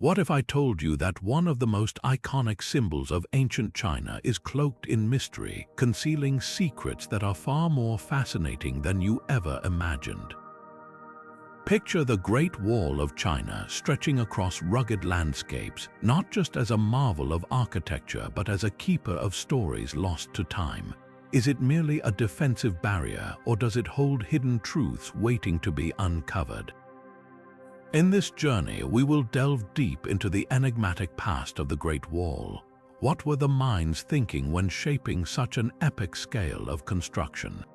What if I told you that one of the most iconic symbols of ancient China is cloaked in mystery, concealing secrets that are far more fascinating than you ever imagined? Picture the Great Wall of China stretching across rugged landscapes, not just as a marvel of architecture but as a keeper of stories lost to time. Is it merely a defensive barrier, or does it hold hidden truths waiting to be uncovered? In this journey, we will delve deep into the enigmatic past of the Great Wall. What were the minds thinking when shaping such an epic scale of construction?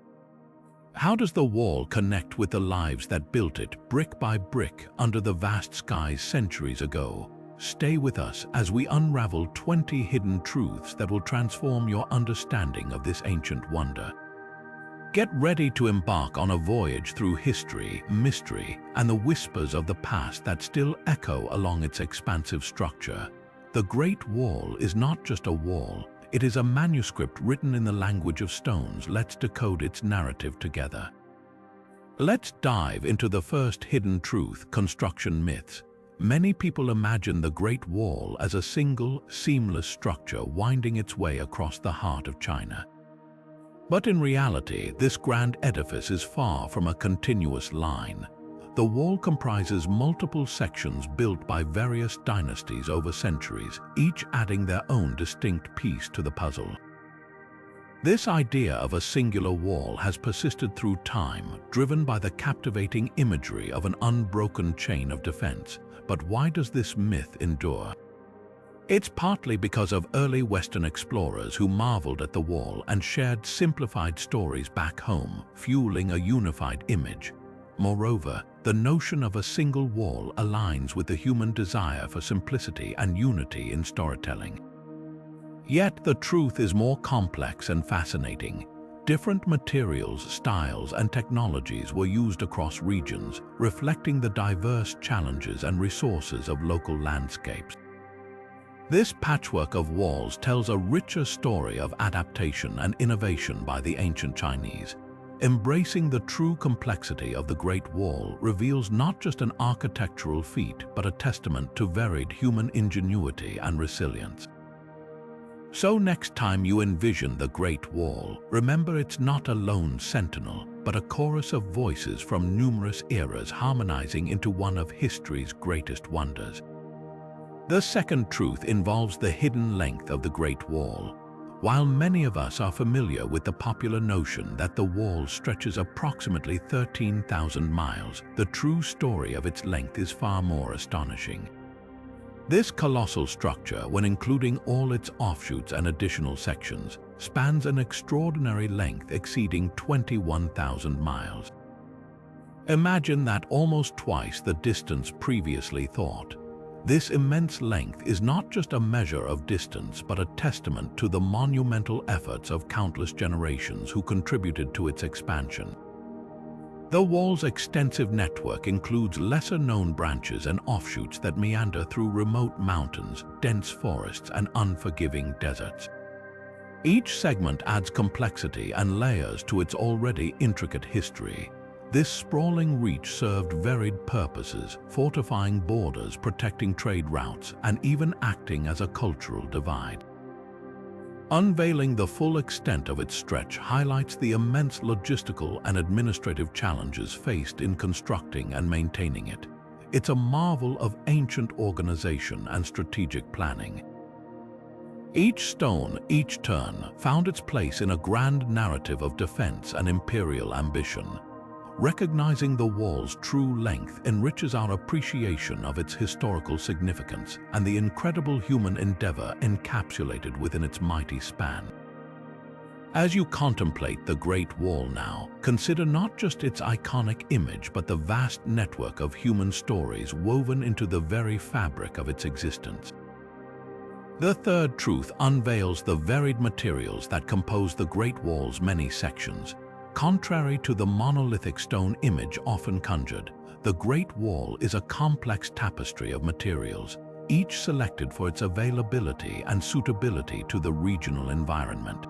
How does the wall connect with the lives that built it, brick by brick, under the vast skies centuries ago? Stay with us as we unravel 20 hidden truths that will transform your understanding of this ancient wonder. Get ready to embark on a voyage through history, mystery, and the whispers of the past that still echo along its expansive structure. The Great Wall is not just a wall, it is a manuscript written in the language of stones. Let's decode its narrative together. Let's dive into the first hidden truth: construction myths. Many people imagine the Great Wall as a single, seamless structure winding its way across the heart of China. But in reality, this grand edifice is far from a continuous line. The wall comprises multiple sections built by various dynasties over centuries, each adding their own distinct piece to the puzzle. This idea of a singular wall has persisted through time, driven by the captivating imagery of an unbroken chain of defense. But why does this myth endure? It's partly because of early Western explorers who marveled at the wall and shared simplified stories back home, fueling a unified image. Moreover, the notion of a single wall aligns with the human desire for simplicity and unity in storytelling. Yet the truth is more complex and fascinating. Different materials, styles, and technologies were used across regions, reflecting the diverse challenges and resources of local landscapes. This patchwork of walls tells a richer story of adaptation and innovation by the ancient Chinese. Embracing the true complexity of the Great Wall reveals not just an architectural feat, but a testament to varied human ingenuity and resilience. So next time you envision the Great Wall, remember it's not a lone sentinel, but a chorus of voices from numerous eras harmonizing into one of history's greatest wonders. The second truth involves the hidden length of the Great Wall. While many of us are familiar with the popular notion that the wall stretches approximately 13,000 miles, the true story of its length is far more astonishing. This colossal structure, when including all its offshoots and additional sections, spans an extraordinary length exceeding 21,000 miles. Imagine that, almost twice the distance previously thought. This immense length is not just a measure of distance, but a testament to the monumental efforts of countless generations who contributed to its expansion. The wall's extensive network includes lesser-known branches and offshoots that meander through remote mountains, dense forests, and unforgiving deserts. Each segment adds complexity and layers to its already intricate history. This sprawling reach served varied purposes, fortifying borders, protecting trade routes, and even acting as a cultural divide. Unveiling the full extent of its stretch highlights the immense logistical and administrative challenges faced in constructing and maintaining it. It's a marvel of ancient organization and strategic planning. Each stone, each turn, found its place in a grand narrative of defense and imperial ambition. Recognizing the wall's true length enriches our appreciation of its historical significance and the incredible human endeavor encapsulated within its mighty span. As you contemplate the Great Wall now, consider not just its iconic image but the vast network of human stories woven into the very fabric of its existence. The third truth unveils the varied materials that compose the Great Wall's many sections. Contrary to the monolithic stone image often conjured, the Great Wall is a complex tapestry of materials, each selected for its availability and suitability to the regional environment.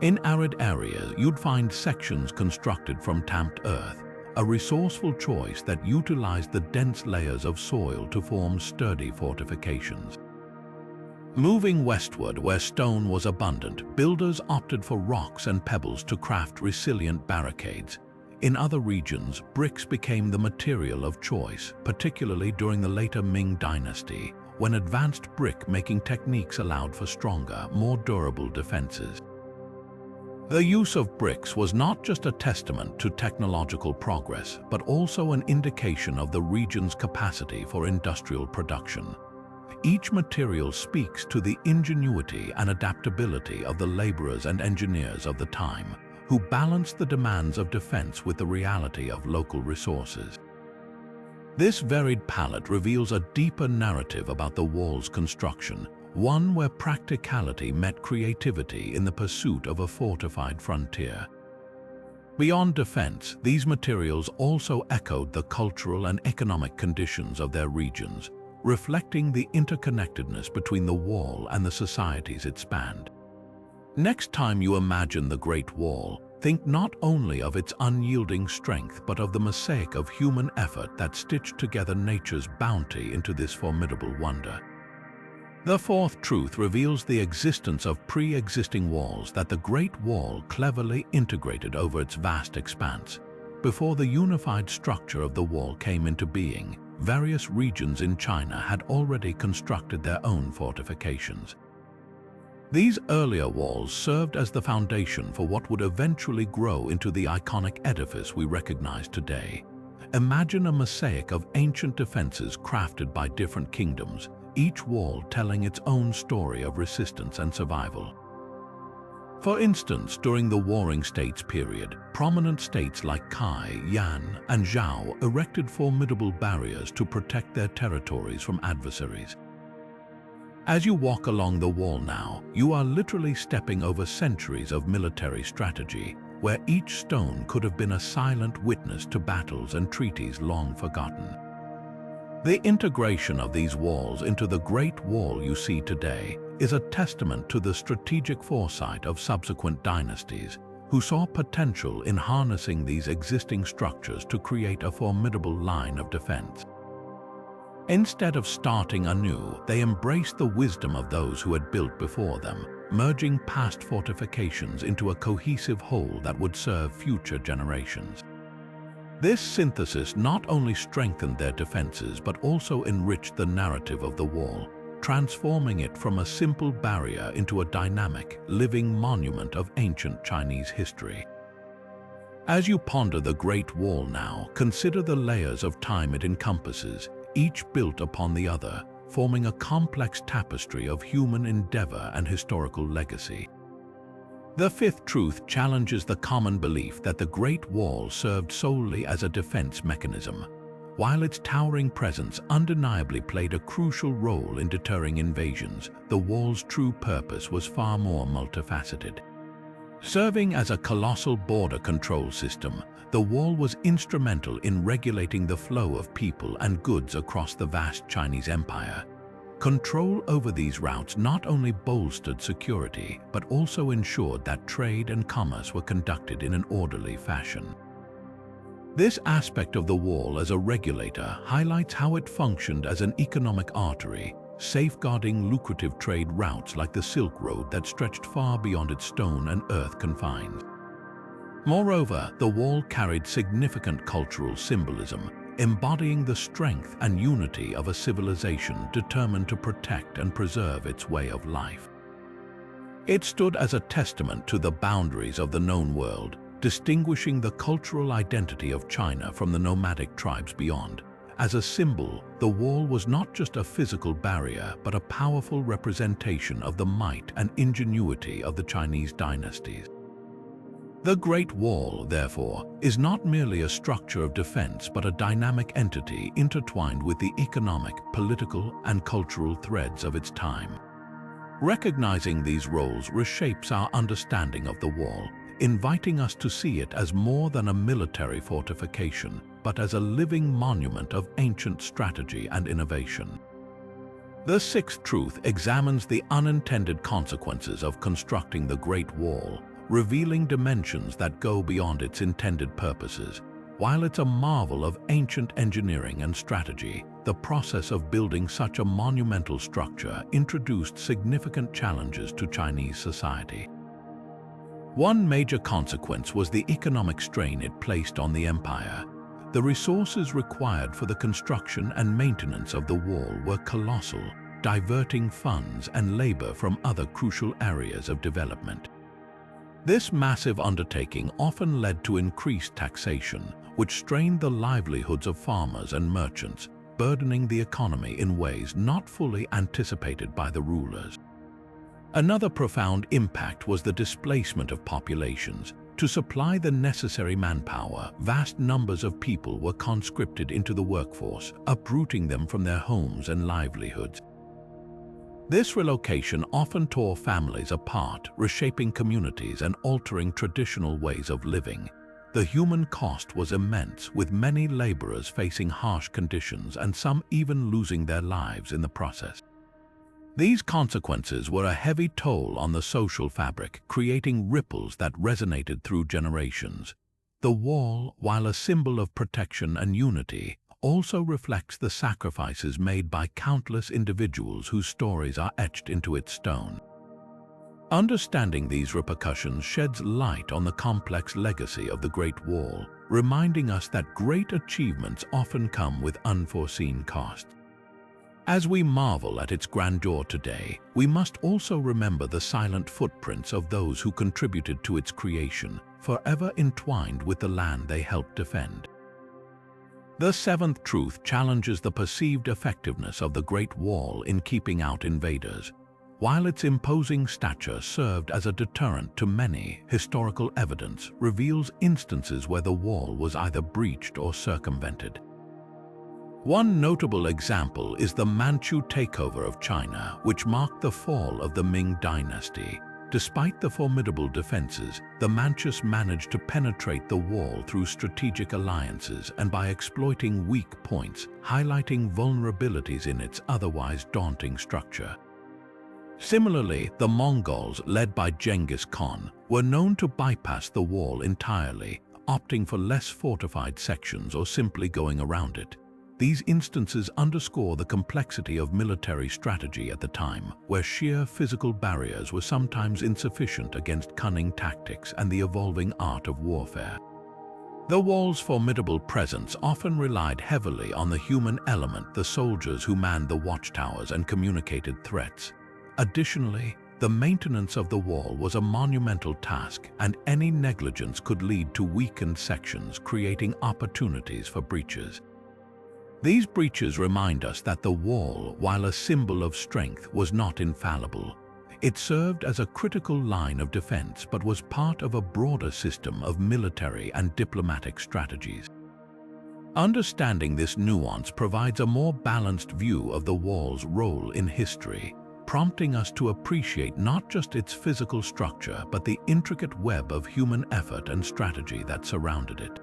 In arid areas, you'd find sections constructed from tamped earth, a resourceful choice that utilized the dense layers of soil to form sturdy fortifications. Moving westward, where stone was abundant, builders opted for rocks and pebbles to craft resilient barricades. In other regions, bricks became the material of choice, particularly during the later Ming dynasty, when advanced brick-making techniques allowed for stronger, more durable defenses. The use of bricks was not just a testament to technological progress, but also an indication of the region's capacity for industrial production. Each material speaks to the ingenuity and adaptability of the laborers and engineers of the time, who balanced the demands of defense with the reality of local resources. This varied palette reveals a deeper narrative about the wall's construction, one where practicality met creativity in the pursuit of a fortified frontier. Beyond defense, these materials also echoed the cultural and economic conditions of their regions, reflecting the interconnectedness between the wall and the societies it spanned. Next time you imagine the Great Wall, think not only of its unyielding strength but of the mosaic of human effort that stitched together nature's bounty into this formidable wonder. The fourth truth reveals the existence of pre-existing walls that the Great Wall cleverly integrated over its vast expanse. Before the unified structure of the wall came into being, various regions in China had already constructed their own fortifications. These earlier walls served as the foundation for what would eventually grow into the iconic edifice we recognize today. Imagine a mosaic of ancient defenses crafted by different kingdoms, each wall telling its own story of resistance and survival. For instance, during the Warring States period, prominent states like Kai, Yan, and Zhao erected formidable barriers to protect their territories from adversaries. As you walk along the wall now, you are literally stepping over centuries of military strategy, where each stone could have been a silent witness to battles and treaties long forgotten. The integration of these walls into the Great Wall you see today is a testament to the strategic foresight of subsequent dynasties, who saw potential in harnessing these existing structures to create a formidable line of defense. Instead of starting anew, they embraced the wisdom of those who had built before them, merging past fortifications into a cohesive whole that would serve future generations. This synthesis not only strengthened their defenses but also enriched the narrative of the wall, transforming it from a simple barrier into a dynamic, living monument of ancient Chinese history. As you ponder the Great Wall now, consider the layers of time it encompasses, each built upon the other, forming a complex tapestry of human endeavor and historical legacy. The fifth truth challenges the common belief that the Great Wall served solely as a defense mechanism. While its towering presence undeniably played a crucial role in deterring invasions, the wall's true purpose was far more multifaceted. Serving as a colossal border control system, the wall was instrumental in regulating the flow of people and goods across the vast Chinese empire. Control over these routes not only bolstered security, but also ensured that trade and commerce were conducted in an orderly fashion. This aspect of the wall as a regulator highlights how it functioned as an economic artery, safeguarding lucrative trade routes like the Silk Road that stretched far beyond its stone and earth confines. Moreover, the wall carried significant cultural symbolism, embodying the strength and unity of a civilization determined to protect and preserve its way of life. It stood as a testament to the boundaries of the known world, distinguishing the cultural identity of China from the nomadic tribes beyond. As a symbol, the wall was not just a physical barrier, but a powerful representation of the might and ingenuity of the Chinese dynasties. The Great Wall, therefore, is not merely a structure of defense but a dynamic entity intertwined with the economic, political, and cultural threads of its time. Recognizing these roles reshapes our understanding of the wall, inviting us to see it as more than a military fortification, but as a living monument of ancient strategy and innovation. The sixth truth examines the unintended consequences of constructing the Great Wall, revealing dimensions that go beyond its intended purposes. While it's a marvel of ancient engineering and strategy, the process of building such a monumental structure introduced significant challenges to Chinese society. One major consequence was the economic strain it placed on the empire. The resources required for the construction and maintenance of the wall were colossal, diverting funds and labor from other crucial areas of development. This massive undertaking often led to increased taxation, which strained the livelihoods of farmers and merchants, burdening the economy in ways not fully anticipated by the rulers. Another profound impact was the displacement of populations. To supply the necessary manpower, vast numbers of people were conscripted into the workforce, uprooting them from their homes and livelihoods. This relocation often tore families apart, reshaping communities and altering traditional ways of living. The human cost was immense, with many laborers facing harsh conditions and some even losing their lives in the process. These consequences were a heavy toll on the social fabric, creating ripples that resonated through generations. The wall, while a symbol of protection and unity, also reflects the sacrifices made by countless individuals whose stories are etched into its stone. Understanding these repercussions sheds light on the complex legacy of the Great Wall, reminding us that great achievements often come with unforeseen costs. As we marvel at its grandeur today, we must also remember the silent footprints of those who contributed to its creation, forever entwined with the land they helped defend. The seventh truth challenges the perceived effectiveness of the Great Wall in keeping out invaders. While its imposing stature served as a deterrent to many, historical evidence reveals instances where the wall was either breached or circumvented. One notable example is the Manchu takeover of China, which marked the fall of the Ming dynasty. Despite the formidable defenses, the Manchus managed to penetrate the wall through strategic alliances and by exploiting weak points, highlighting vulnerabilities in its otherwise daunting structure. Similarly, the Mongols, led by Genghis Khan, were known to bypass the wall entirely, opting for less fortified sections or simply going around it. These instances underscore the complexity of military strategy at the time, where sheer physical barriers were sometimes insufficient against cunning tactics and the evolving art of warfare. The wall's formidable presence often relied heavily on the human element, the soldiers who manned the watchtowers and communicated threats. Additionally, the maintenance of the wall was a monumental task, and any negligence could lead to weakened sections, creating opportunities for breaches. These breaches remind us that the wall, while a symbol of strength, was not infallible. It served as a critical line of defense but was part of a broader system of military and diplomatic strategies. Understanding this nuance provides a more balanced view of the wall's role in history, prompting us to appreciate not just its physical structure but the intricate web of human effort and strategy that surrounded it.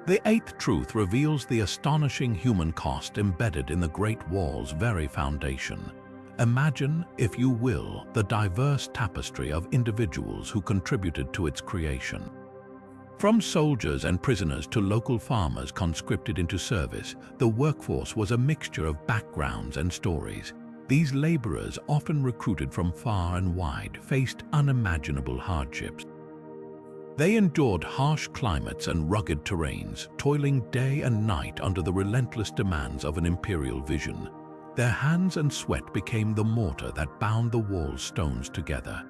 The eighth truth reveals the astonishing human cost embedded in the Great Wall's very foundation. Imagine, if you will, the diverse tapestry of individuals who contributed to its creation. From soldiers and prisoners to local farmers conscripted into service, the workforce was a mixture of backgrounds and stories. These laborers, often recruited from far and wide, faced unimaginable hardships. They endured harsh climates and rugged terrains, toiling day and night under the relentless demands of an imperial vision. Their hands and sweat became the mortar that bound the wall's stones together.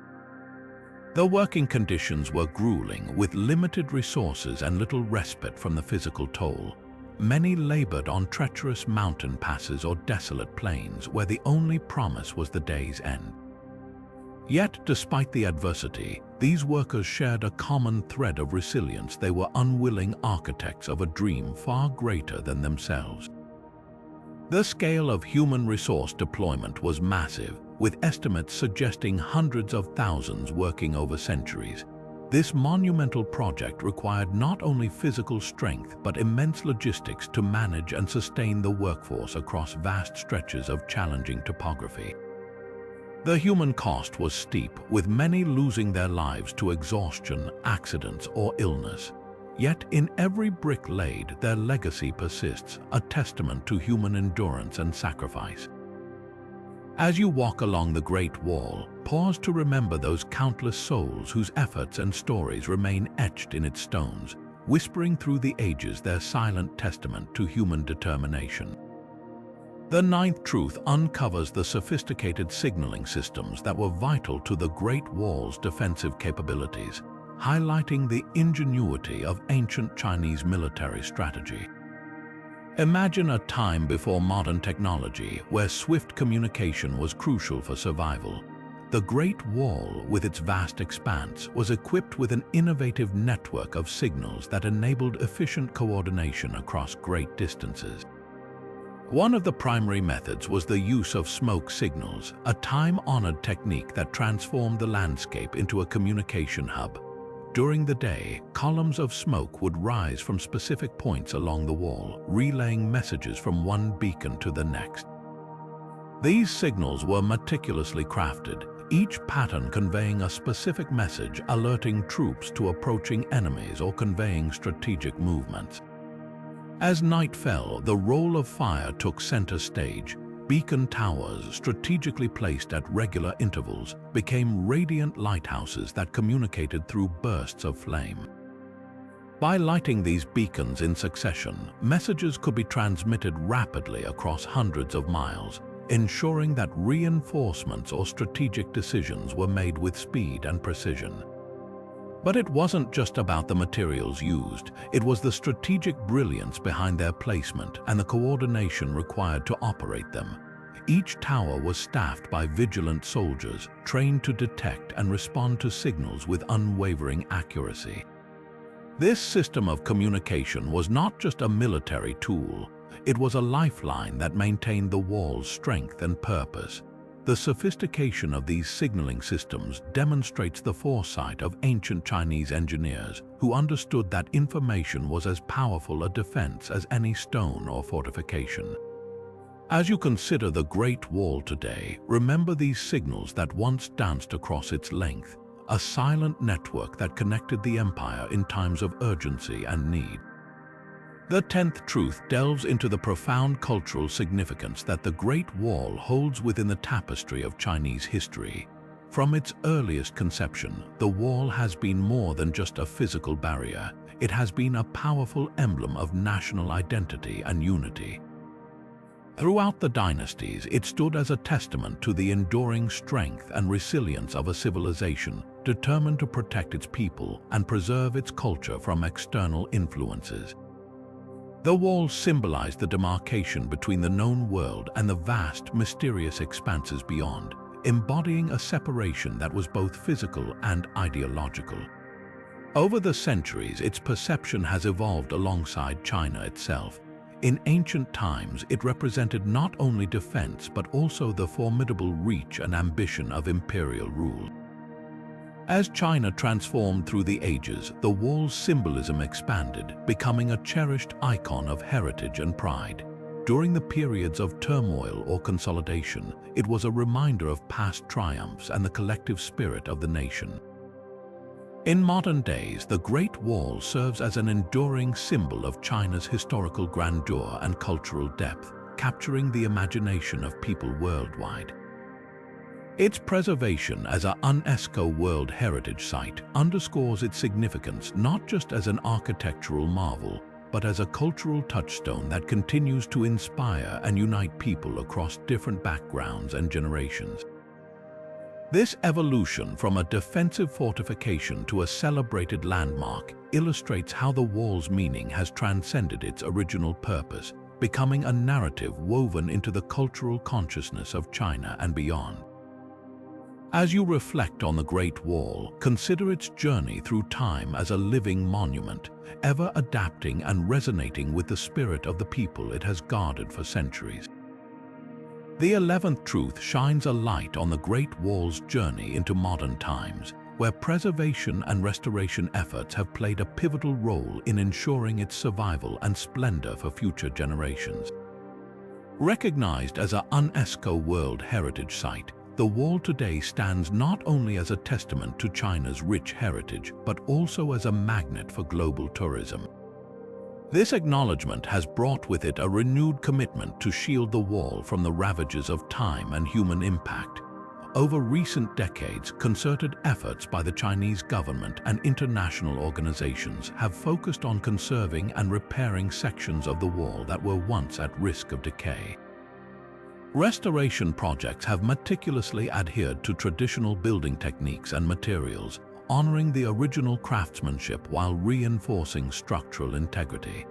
The working conditions were grueling, with limited resources and little respite from the physical toll. Many labored on treacherous mountain passes or desolate plains where the only promise was the day's end. Yet, despite the adversity, these workers shared a common thread of resilience. They were unwilling architects of a dream far greater than themselves. The scale of human resource deployment was massive, with estimates suggesting hundreds of thousands working over centuries. This monumental project required not only physical strength but immense logistics to manage and sustain the workforce across vast stretches of challenging topography. The human cost was steep, with many losing their lives to exhaustion, accidents, or illness. Yet in every brick laid, their legacy persists, a testament to human endurance and sacrifice. As you walk along the Great Wall, pause to remember those countless souls whose efforts and stories remain etched in its stones, whispering through the ages their silent testament to human determination. The ninth truth uncovers the sophisticated signaling systems that were vital to the Great Wall's defensive capabilities, highlighting the ingenuity of ancient Chinese military strategy. Imagine a time before modern technology where swift communication was crucial for survival. The Great Wall, with its vast expanse, was equipped with an innovative network of signals that enabled efficient coordination across great distances. One of the primary methods was the use of smoke signals, a time-honored technique that transformed the landscape into a communication hub. During the day, columns of smoke would rise from specific points along the wall, relaying messages from one beacon to the next. These signals were meticulously crafted, each pattern conveying a specific message, alerting troops to approaching enemies or conveying strategic movements. As night fell, the role of fire took center stage. Beacon towers, strategically placed at regular intervals, became radiant lighthouses that communicated through bursts of flame. By lighting these beacons in succession, messages could be transmitted rapidly across hundreds of miles, ensuring that reinforcements or strategic decisions were made with speed and precision. But it wasn't just about the materials used, it was the strategic brilliance behind their placement and the coordination required to operate them. Each tower was staffed by vigilant soldiers, trained to detect and respond to signals with unwavering accuracy. This system of communication was not just a military tool, it was a lifeline that maintained the wall's strength and purpose. The sophistication of these signaling systems demonstrates the foresight of ancient Chinese engineers who understood that information was as powerful a defense as any stone or fortification. As you consider the Great Wall today, remember these signals that once danced across its length, a silent network that connected the empire in times of urgency and need. The 10th truth delves into the profound cultural significance that the Great Wall holds within the tapestry of Chinese history. From its earliest conception, the wall has been more than just a physical barrier. It has been a powerful emblem of national identity and unity. Throughout the dynasties, it stood as a testament to the enduring strength and resilience of a civilization determined to protect its people and preserve its culture from external influences. The wall symbolized the demarcation between the known world and the vast, mysterious expanses beyond, embodying a separation that was both physical and ideological. Over the centuries, its perception has evolved alongside China itself. In ancient times, it represented not only defense but also the formidable reach and ambition of imperial rule. As China transformed through the ages, the wall's symbolism expanded, becoming a cherished icon of heritage and pride. During the periods of turmoil or consolidation, it was a reminder of past triumphs and the collective spirit of the nation. In modern days, the Great Wall serves as an enduring symbol of China's historical grandeur and cultural depth, capturing the imagination of people worldwide. Its preservation as a UNESCO World Heritage Site underscores its significance not just as an architectural marvel, but as a cultural touchstone that continues to inspire and unite people across different backgrounds and generations. This evolution from a defensive fortification to a celebrated landmark illustrates how the wall's meaning has transcended its original purpose, becoming a narrative woven into the cultural consciousness of China and beyond. As you reflect on the Great Wall, consider its journey through time as a living monument, ever adapting and resonating with the spirit of the people it has guarded for centuries. The 11th truth shines a light on the Great Wall's journey into modern times, where preservation and restoration efforts have played a pivotal role in ensuring its survival and splendor for future generations. Recognized as a UNESCO World Heritage Site, the wall today stands not only as a testament to China's rich heritage, but also as a magnet for global tourism. This acknowledgement has brought with it a renewed commitment to shield the wall from the ravages of time and human impact. Over recent decades, concerted efforts by the Chinese government and international organizations have focused on conserving and repairing sections of the wall that were once at risk of decay. Restoration projects have meticulously adhered to traditional building techniques and materials, honoring the original craftsmanship while reinforcing structural integrity.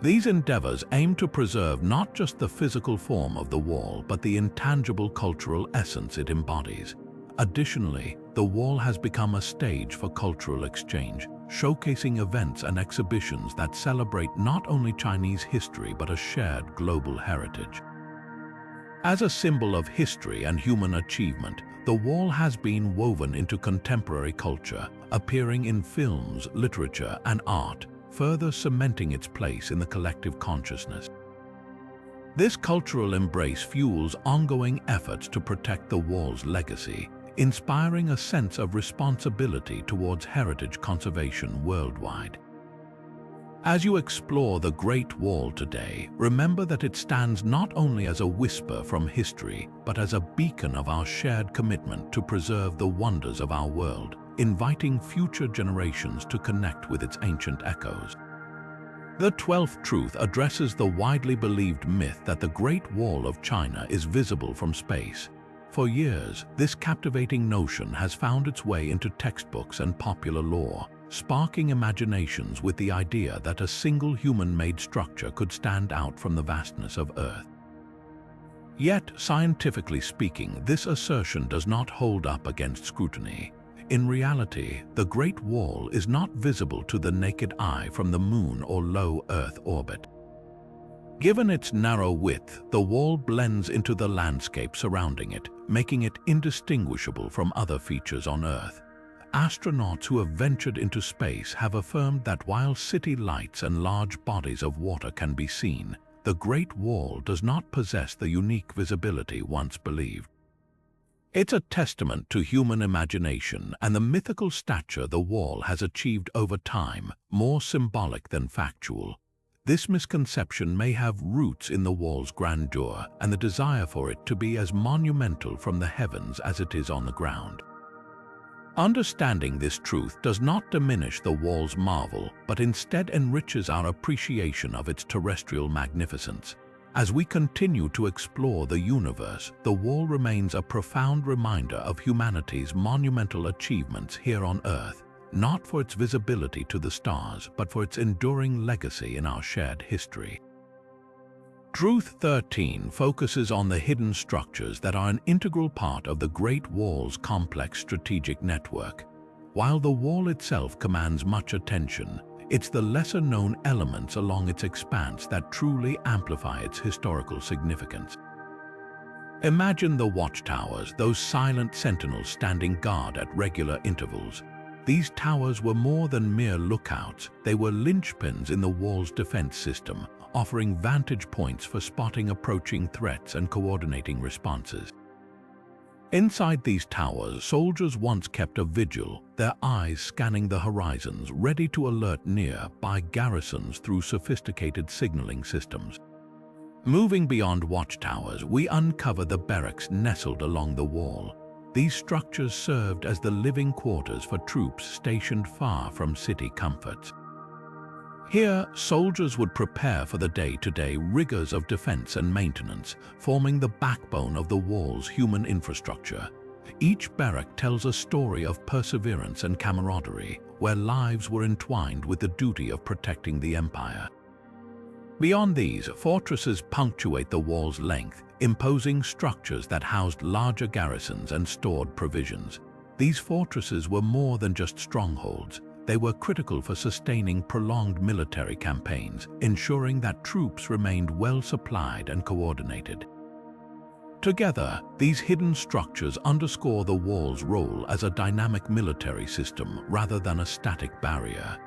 These endeavors aim to preserve not just the physical form of the wall, but the intangible cultural essence it embodies. Additionally, the wall has become a stage for cultural exchange, showcasing events and exhibitions that celebrate not only Chinese history but a shared global heritage. As a symbol of history and human achievement, the wall has been woven into contemporary culture, appearing in films, literature, and art, further cementing its place in the collective consciousness. This cultural embrace fuels ongoing efforts to protect the wall's legacy, inspiring a sense of responsibility towards heritage conservation worldwide. As you explore the Great Wall today, remember that it stands not only as a whisper from history, but as a beacon of our shared commitment to preserve the wonders of our world, inviting future generations to connect with its ancient echoes. The 12th truth addresses the widely believed myth that the Great Wall of China is visible from space. For years, this captivating notion has found its way into textbooks and popular lore, sparking imaginations with the idea that a single human-made structure could stand out from the vastness of Earth. Yet, scientifically speaking, this assertion does not hold up against scrutiny. In reality, the Great Wall is not visible to the naked eye from the Moon or low Earth orbit. Given its narrow width, the wall blends into the landscape surrounding it, making it indistinguishable from other features on Earth. Astronauts who have ventured into space have affirmed that while city lights and large bodies of water can be seen, the Great Wall does not possess the unique visibility once believed. It's a testament to human imagination and the mythical stature the wall has achieved over time, more symbolic than factual. This misconception may have roots in the wall's grandeur and the desire for it to be as monumental from the heavens as it is on the ground. Understanding this truth does not diminish the wall's marvel, but instead enriches our appreciation of its terrestrial magnificence. As we continue to explore the universe, the wall remains a profound reminder of humanity's monumental achievements here on Earth, not for its visibility to the stars, but for its enduring legacy in our shared history. Truth 13 focuses on the hidden structures that are an integral part of the Great Wall's complex strategic network. While the wall itself commands much attention, it's the lesser-known elements along its expanse that truly amplify its historical significance. Imagine the watchtowers, those silent sentinels standing guard at regular intervals. These towers were more than mere lookouts, they were linchpins in the wall's defense system, offering vantage points for spotting approaching threats and coordinating responses. Inside these towers, soldiers once kept a vigil, their eyes scanning the horizons, ready to alert nearby garrisons through sophisticated signaling systems. Moving beyond watchtowers, we uncover the barracks nestled along the wall. These structures served as the living quarters for troops stationed far from city comforts. Here, soldiers would prepare for the day-to-day rigors of defense and maintenance, forming the backbone of the wall's human infrastructure. Each barrack tells a story of perseverance and camaraderie, where lives were entwined with the duty of protecting the empire. Beyond these, fortresses punctuate the wall's length, imposing structures that housed larger garrisons and stored provisions. These fortresses were more than just strongholds. They were critical for sustaining prolonged military campaigns, ensuring that troops remained well supplied and coordinated. Together, these hidden structures underscore the wall's role as a dynamic military system rather than a static barrier.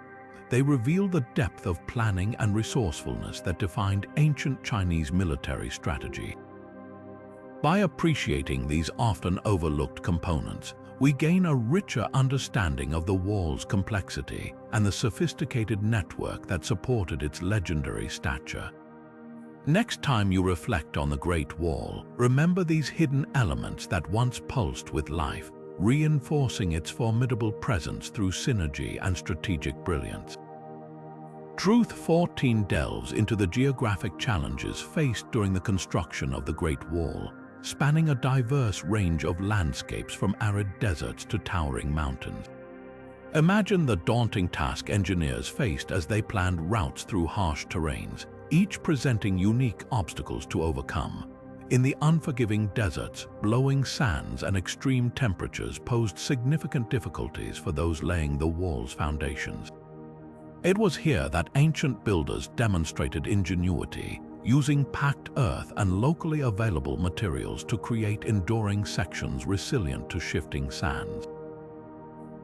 They reveal the depth of planning and resourcefulness that defined ancient Chinese military strategy. By appreciating these often overlooked components, we gain a richer understanding of the wall's complexity and the sophisticated network that supported its legendary stature. Next time you reflect on the Great Wall, remember these hidden elements that once pulsed with life, reinforcing its formidable presence through synergy and strategic brilliance. Truth 14 delves into the geographic challenges faced during the construction of the Great Wall, spanning a diverse range of landscapes from arid deserts to towering mountains. Imagine the daunting task engineers faced as they planned routes through harsh terrains, each presenting unique obstacles to overcome. In the unforgiving deserts, blowing sands and extreme temperatures posed significant difficulties for those laying the wall's foundations. It was here that ancient builders demonstrated ingenuity, using packed earth and locally available materials to create enduring sections resilient to shifting sands.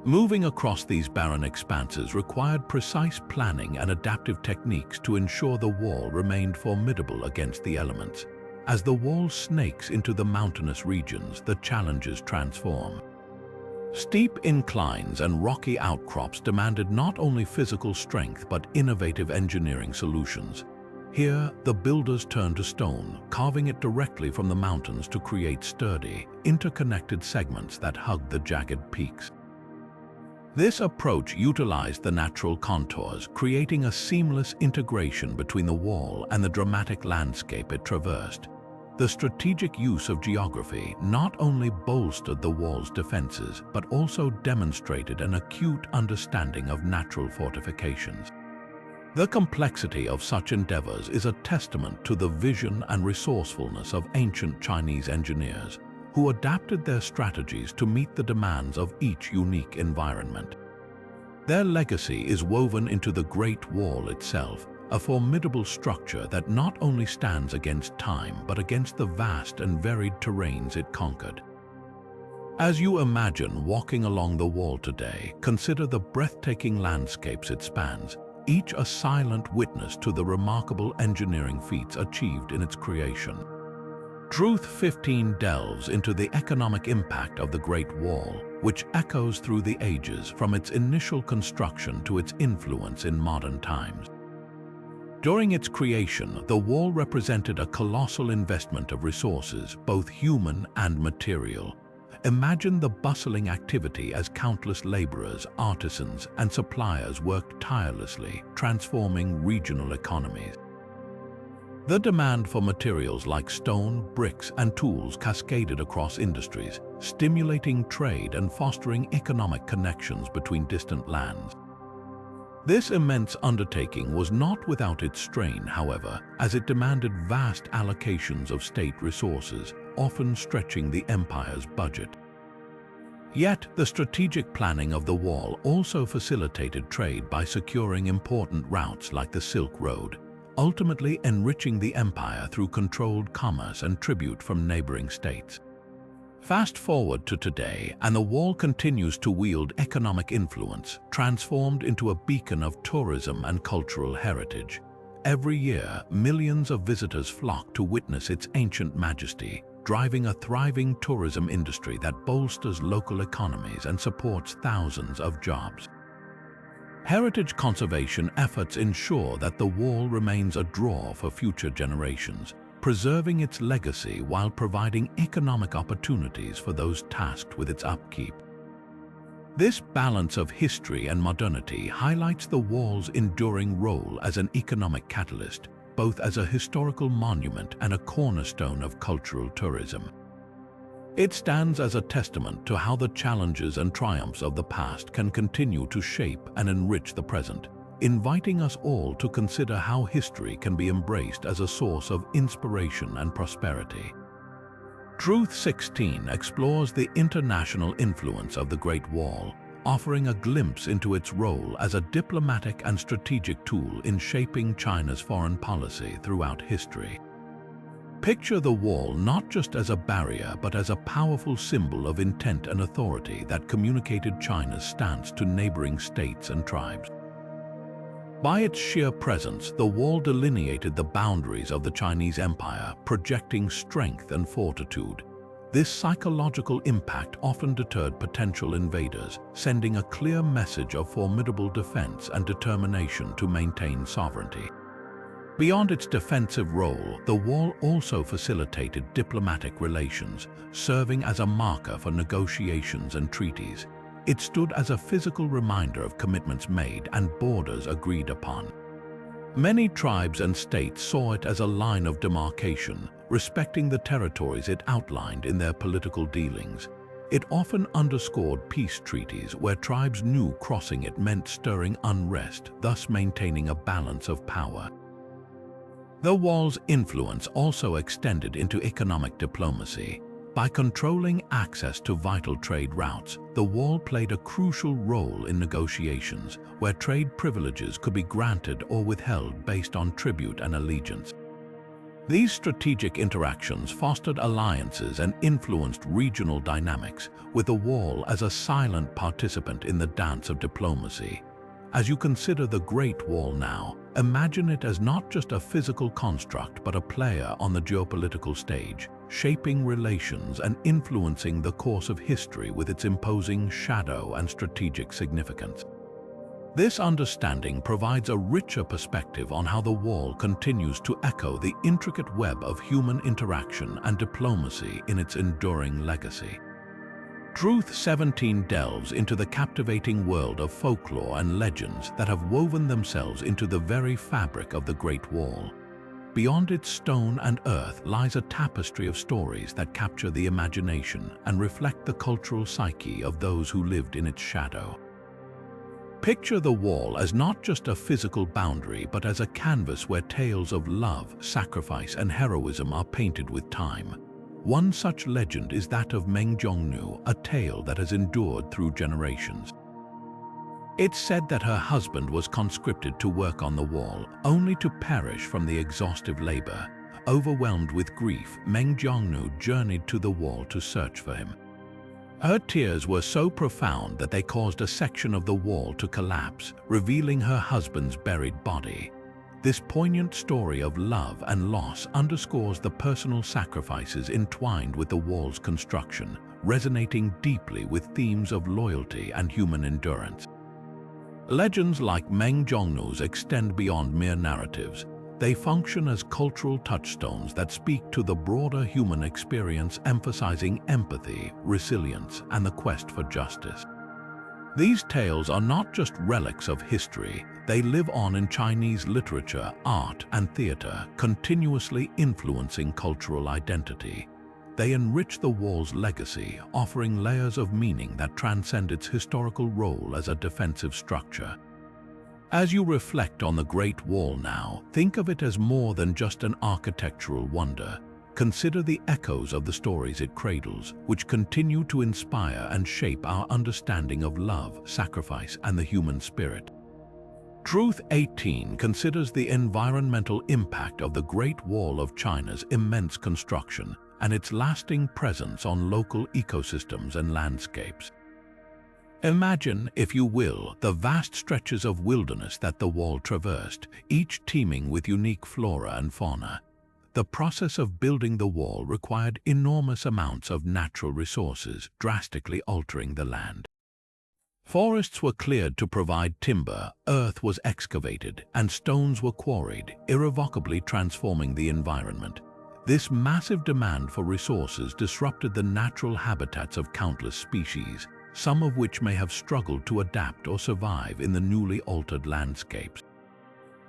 Moving across these barren expanses required precise planning and adaptive techniques to ensure the wall remained formidable against the elements. As the wall snakes into the mountainous regions, the challenges transform. Steep inclines and rocky outcrops demanded not only physical strength but innovative engineering solutions. Here, the builders turned to stone, carving it directly from the mountains to create sturdy, interconnected segments that hugged the jagged peaks. This approach utilized the natural contours, creating a seamless integration between the wall and the dramatic landscape it traversed. The strategic use of geography not only bolstered the wall's defenses, but also demonstrated an acute understanding of natural fortifications. The complexity of such endeavors is a testament to the vision and resourcefulness of ancient Chinese engineers, who adapted their strategies to meet the demands of each unique environment. Their legacy is woven into the Great Wall itself, a formidable structure that not only stands against time but against the vast and varied terrains it conquered. As you imagine walking along the wall today, consider the breathtaking landscapes it spans, each a silent witness to the remarkable engineering feats achieved in its creation. Truth 15 delves into the economic impact of the Great Wall, which echoes through the ages from its initial construction to its influence in modern times. During its creation, the wall represented a colossal investment of resources, both human and material. Imagine the bustling activity as countless laborers, artisans, and suppliers worked tirelessly, transforming regional economies. The demand for materials like stone, bricks, and tools cascaded across industries, stimulating trade and fostering economic connections between distant lands. This immense undertaking was not without its strain, however, as it demanded vast allocations of state resources, often stretching the empire's budget. Yet, the strategic planning of the wall also facilitated trade by securing important routes like the Silk Road, ultimately enriching the empire through controlled commerce and tribute from neighboring states. Fast forward to today, and the wall continues to wield economic influence, transformed into a beacon of tourism and cultural heritage. Every year, millions of visitors flock to witness its ancient majesty, driving a thriving tourism industry that bolsters local economies and supports thousands of jobs. Heritage conservation efforts ensure that the wall remains a draw for future generations, preserving its legacy while providing economic opportunities for those tasked with its upkeep. This balance of history and modernity highlights the wall's enduring role as an economic catalyst, both as a historical monument and a cornerstone of cultural tourism. It stands as a testament to how the challenges and triumphs of the past can continue to shape and enrich the present, inviting us all to consider how history can be embraced as a source of inspiration and prosperity. Truth 16 explores the international influence of the Great Wall, offering a glimpse into its role as a diplomatic and strategic tool in shaping China's foreign policy throughout history. Picture the wall not just as a barrier but as a powerful symbol of intent and authority that communicated China's stance to neighboring states and tribes. By its sheer presence, the wall delineated the boundaries of the Chinese Empire, projecting strength and fortitude. This psychological impact often deterred potential invaders, sending a clear message of formidable defense and determination to maintain sovereignty. Beyond its defensive role, the wall also facilitated diplomatic relations, serving as a marker for negotiations and treaties. It stood as a physical reminder of commitments made and borders agreed upon. Many tribes and states saw it as a line of demarcation, respecting the territories it outlined in their political dealings. It often underscored peace treaties where tribes knew crossing it meant stirring unrest, thus maintaining a balance of power. The wall's influence also extended into economic diplomacy. By controlling access to vital trade routes, the wall played a crucial role in negotiations, where trade privileges could be granted or withheld based on tribute and allegiance. These strategic interactions fostered alliances and influenced regional dynamics, with the wall as a silent participant in the dance of diplomacy. As you consider the Great Wall now, imagine it as not just a physical construct but a player on the geopolitical stage, shaping relations and influencing the course of history with its imposing shadow and strategic significance. This understanding provides a richer perspective on how the wall continues to echo the intricate web of human interaction and diplomacy in its enduring legacy. Truth 17 delves into the captivating world of folklore and legends that have woven themselves into the very fabric of the Great Wall. Beyond its stone and earth lies a tapestry of stories that capture the imagination and reflect the cultural psyche of those who lived in its shadow. Picture the wall as not just a physical boundary, but as a canvas where tales of love, sacrifice, and heroism are painted with time. One such legend is that of Meng Zhongnu, a tale that has endured through generations. It's said that her husband was conscripted to work on the wall, only to perish from the exhaustive labor. Overwhelmed with grief, Meng Zhongnu journeyed to the wall to search for him. Her tears were so profound that they caused a section of the wall to collapse, revealing her husband's buried body. This poignant story of love and loss underscores the personal sacrifices entwined with the wall's construction, resonating deeply with themes of loyalty and human endurance. Legends like Meng Zhongnu's extend beyond mere narratives. They function as cultural touchstones that speak to the broader human experience, emphasizing empathy, resilience, and the quest for justice. These tales are not just relics of history, they live on in Chinese literature, art, and theater, continuously influencing cultural identity. They enrich the wall's legacy, offering layers of meaning that transcend its historical role as a defensive structure. As you reflect on the Great Wall now, think of it as more than just an architectural wonder. Consider the echoes of the stories it cradles, which continue to inspire and shape our understanding of love, sacrifice, and the human spirit. Truth 18 considers the environmental impact of the Great Wall of China's immense construction and its lasting presence on local ecosystems and landscapes. Imagine, if you will, the vast stretches of wilderness that the wall traversed, each teeming with unique flora and fauna. The process of building the wall required enormous amounts of natural resources, drastically altering the land. Forests were cleared to provide timber, earth was excavated, and stones were quarried, irrevocably transforming the environment. This massive demand for resources disrupted the natural habitats of countless species, some of which may have struggled to adapt or survive in the newly altered landscapes.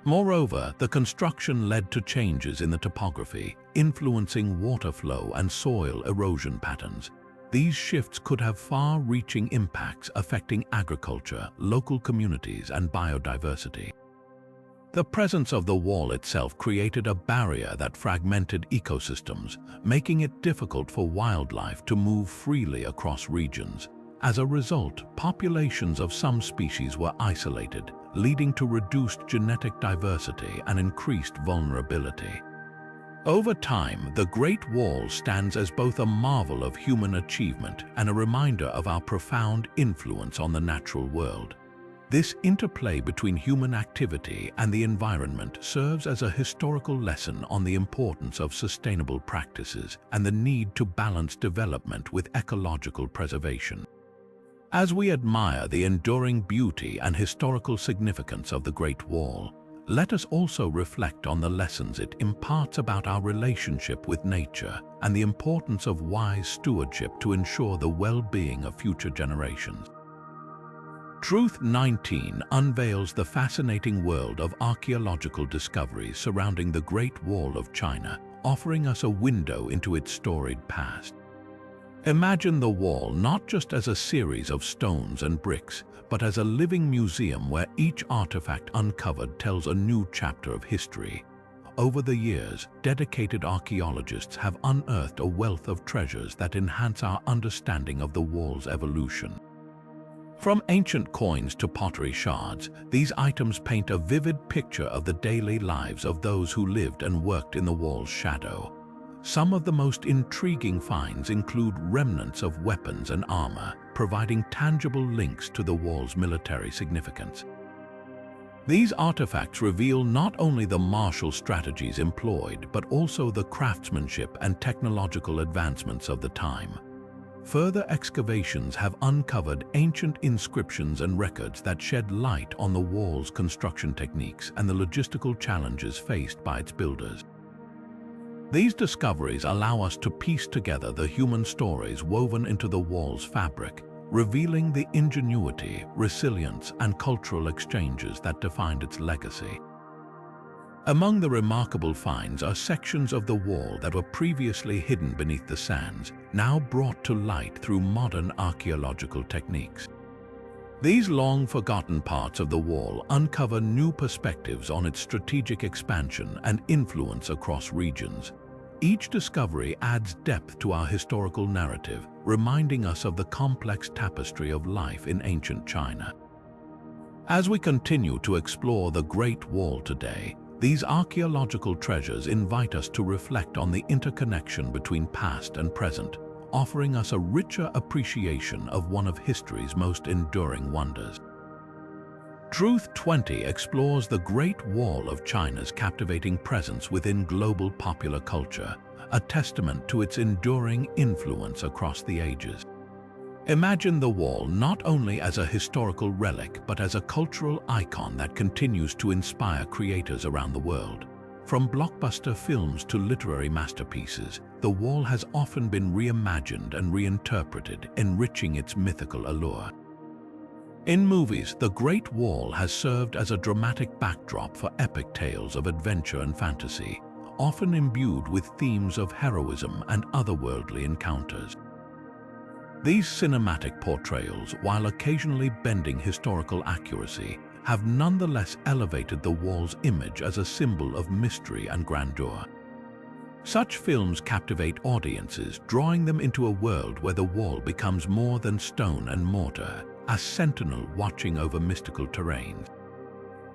Moreover, the construction led to changes in the topography, influencing water flow and soil erosion patterns. These shifts could have far-reaching impacts affecting agriculture, local communities, and biodiversity. The presence of the wall itself created a barrier that fragmented ecosystems, making it difficult for wildlife to move freely across regions. As a result, populations of some species were isolated, leading to reduced genetic diversity and increased vulnerability. Over time, the Great Wall stands as both a marvel of human achievement and a reminder of our profound influence on the natural world. This interplay between human activity and the environment serves as a historical lesson on the importance of sustainable practices and the need to balance development with ecological preservation. As we admire the enduring beauty and historical significance of the Great Wall, let us also reflect on the lessons it imparts about our relationship with nature and the importance of wise stewardship to ensure the well-being of future generations. Truth 19 unveils the fascinating world of archaeological discoveries surrounding the Great Wall of China, offering us a window into its storied past. Imagine the wall not just as a series of stones and bricks, but as a living museum where each artifact uncovered tells a new chapter of history. Over the years, dedicated archaeologists have unearthed a wealth of treasures that enhance our understanding of the wall's evolution. From ancient coins to pottery shards, these items paint a vivid picture of the daily lives of those who lived and worked in the wall's shadow. Some of the most intriguing finds include remnants of weapons and armor, providing tangible links to the wall's military significance. These artifacts reveal not only the martial strategies employed, but also the craftsmanship and technological advancements of the time. Further excavations have uncovered ancient inscriptions and records that shed light on the wall's construction techniques and the logistical challenges faced by its builders. These discoveries allow us to piece together the human stories woven into the wall's fabric, revealing the ingenuity, resilience, and cultural exchanges that defined its legacy. Among the remarkable finds are sections of the wall that were previously hidden beneath the sands, now brought to light through modern archaeological techniques. These long-forgotten parts of the wall uncover new perspectives on its strategic expansion and influence across regions. Each discovery adds depth to our historical narrative, reminding us of the complex tapestry of life in ancient China. As we continue to explore the Great Wall today, these archaeological treasures invite us to reflect on the interconnection between past and present, offering us a richer appreciation of one of history's most enduring wonders. Truth 20 explores the Great Wall of China's captivating presence within global popular culture, a testament to its enduring influence across the ages. Imagine the wall not only as a historical relic, but as a cultural icon that continues to inspire creators around the world. From blockbuster films to literary masterpieces, the wall has often been reimagined and reinterpreted, enriching its mythical allure. In movies, the Great Wall has served as a dramatic backdrop for epic tales of adventure and fantasy, often imbued with themes of heroism and otherworldly encounters. These cinematic portrayals, while occasionally bending historical accuracy, have nonetheless elevated the wall's image as a symbol of mystery and grandeur. Such films captivate audiences, drawing them into a world where the wall becomes more than stone and mortar, a sentinel watching over mystical terrains.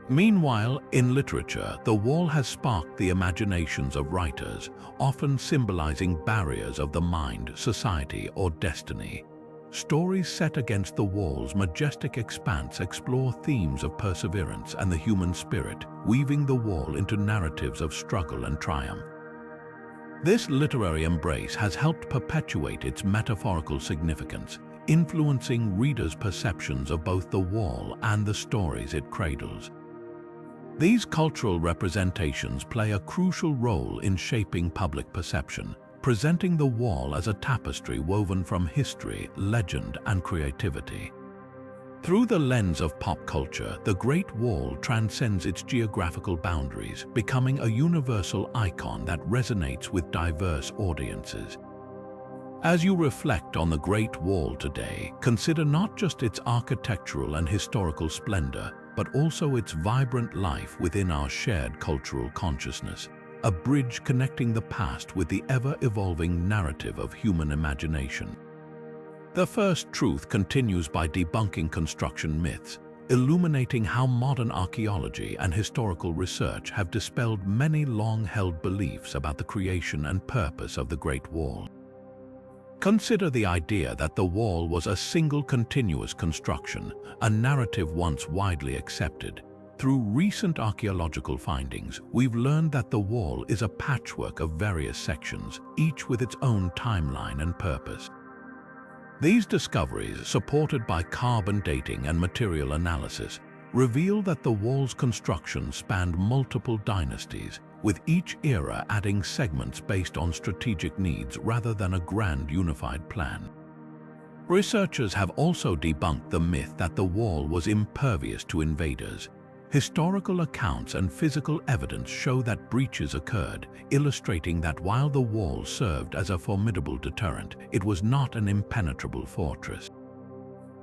Meanwhile, in literature, the wall has sparked the imaginations of writers, often symbolizing barriers of the mind, society, or destiny. Stories set against the wall's majestic expanse explore themes of perseverance and the human spirit, weaving the wall into narratives of struggle and triumph. This literary embrace has helped perpetuate its metaphorical significance, influencing readers' perceptions of both the wall and the stories it cradles. These cultural representations play a crucial role in shaping public perception, presenting the wall as a tapestry woven from history, legend, and creativity. Through the lens of pop culture, the Great Wall transcends its geographical boundaries, becoming a universal icon that resonates with diverse audiences. As you reflect on the Great Wall today, consider not just its architectural and historical splendor, but also its vibrant life within our shared cultural consciousness, a bridge connecting the past with the ever-evolving narrative of human imagination. The first truth continues by debunking construction myths, illuminating how modern archaeology and historical research have dispelled many long-held beliefs about the creation and purpose of the Great Wall. Consider the idea that the wall was a single continuous construction, a narrative once widely accepted. Through recent archaeological findings, we've learned that the wall is a patchwork of various sections, each with its own timeline and purpose. These discoveries, supported by carbon dating and material analysis, reveal that the wall's construction spanned multiple dynasties, with each era adding segments based on strategic needs rather than a grand unified plan. Researchers have also debunked the myth that the wall was impervious to invaders. Historical accounts and physical evidence show that breaches occurred, illustrating that while the wall served as a formidable deterrent, it was not an impenetrable fortress.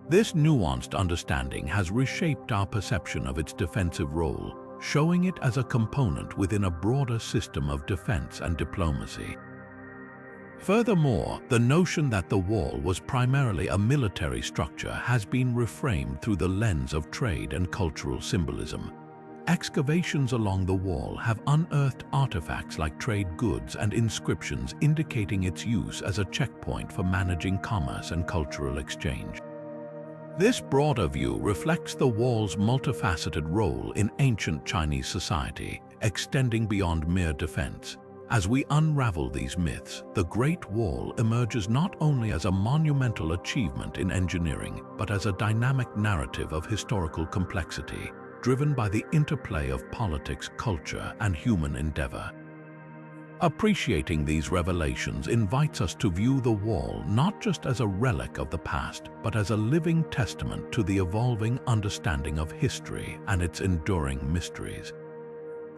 This nuanced understanding has reshaped our perception of its defensive role, showing it as a component within a broader system of defense and diplomacy. Furthermore, the notion that the wall was primarily a military structure has been reframed through the lens of trade and cultural symbolism. Excavations along the wall have unearthed artifacts like trade goods and inscriptions indicating its use as a checkpoint for managing commerce and cultural exchange. This broader view reflects the wall's multifaceted role in ancient Chinese society, extending beyond mere defense. As we unravel these myths, the Great Wall emerges not only as a monumental achievement in engineering, but as a dynamic narrative of historical complexity, driven by the interplay of politics, culture, and human endeavor. Appreciating these revelations invites us to view the wall not just as a relic of the past, but as a living testament to the evolving understanding of history and its enduring mysteries.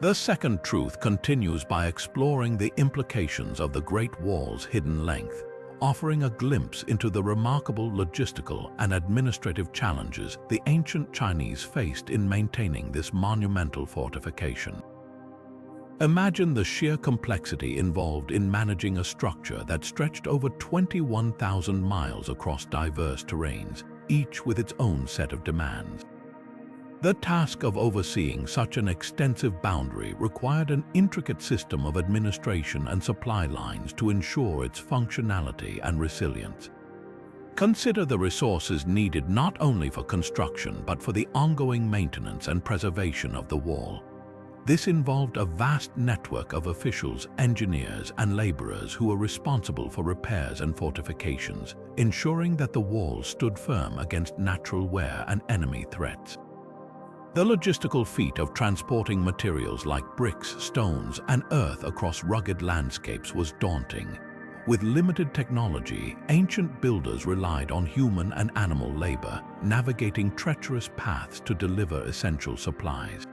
The second truth continues by exploring the implications of the Great Wall's hidden length, offering a glimpse into the remarkable logistical and administrative challenges the ancient Chinese faced in maintaining this monumental fortification. Imagine the sheer complexity involved in managing a structure that stretched over 21,000 miles across diverse terrains, each with its own set of demands. The task of overseeing such an extensive boundary required an intricate system of administration and supply lines to ensure its functionality and resilience. Consider the resources needed not only for construction but for the ongoing maintenance and preservation of the wall. This involved a vast network of officials, engineers, and laborers who were responsible for repairs and fortifications, ensuring that the wall stood firm against natural wear and enemy threats. The logistical feat of transporting materials like bricks, stones, and earth across rugged landscapes was daunting. With limited technology, ancient builders relied on human and animal labor, navigating treacherous paths to deliver essential supplies.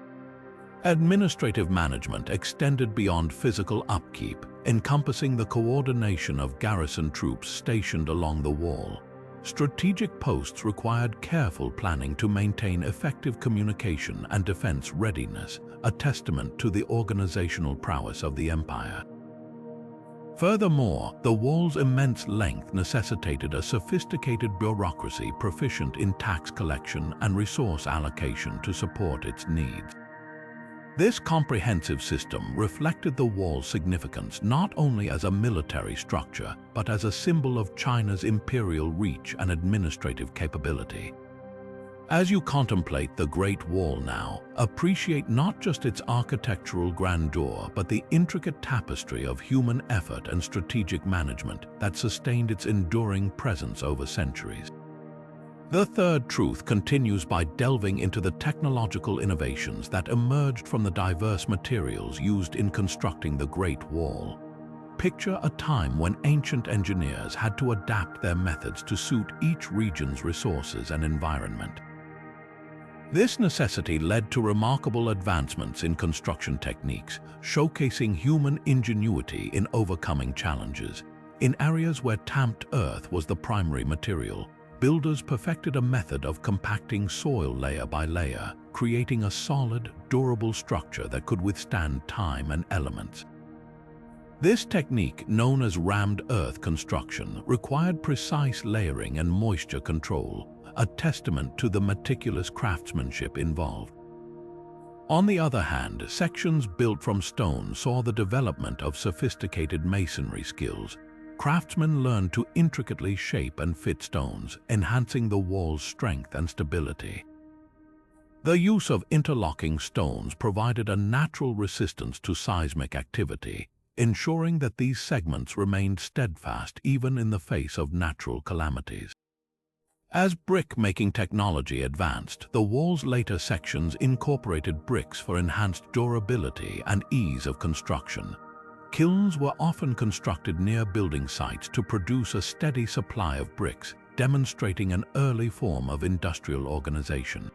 Administrative management extended beyond physical upkeep, encompassing the coordination of garrison troops stationed along the wall. Strategic posts required careful planning to maintain effective communication and defense readiness, a testament to the organizational prowess of the empire. Furthermore, the wall's immense length necessitated a sophisticated bureaucracy proficient in tax collection and resource allocation to support its needs. This comprehensive system reflected the wall's significance not only as a military structure, but as a symbol of China's imperial reach and administrative capability. As you contemplate the Great Wall now, appreciate not just its architectural grandeur, but the intricate tapestry of human effort and strategic management that sustained its enduring presence over centuries. The third truth continues by delving into the technological innovations that emerged from the diverse materials used in constructing the Great Wall. Picture a time when ancient engineers had to adapt their methods to suit each region's resources and environment. This necessity led to remarkable advancements in construction techniques, showcasing human ingenuity in overcoming challenges. In areas where tamped earth was the primary material, builders perfected a method of compacting soil layer by layer, creating a solid, durable structure that could withstand time and elements. This technique, known as rammed earth construction, required precise layering and moisture control, a testament to the meticulous craftsmanship involved. On the other hand, sections built from stone saw the development of sophisticated masonry skills. craftsmen learned to intricately shape and fit stones, enhancing the wall's strength and stability. The use of interlocking stones provided a natural resistance to seismic activity, ensuring that these segments remained steadfast even in the face of natural calamities. As brick-making technology advanced, the wall's later sections incorporated bricks for enhanced durability and ease of construction. Kilns were often constructed near building sites to produce a steady supply of bricks, demonstrating an early form of industrial organization.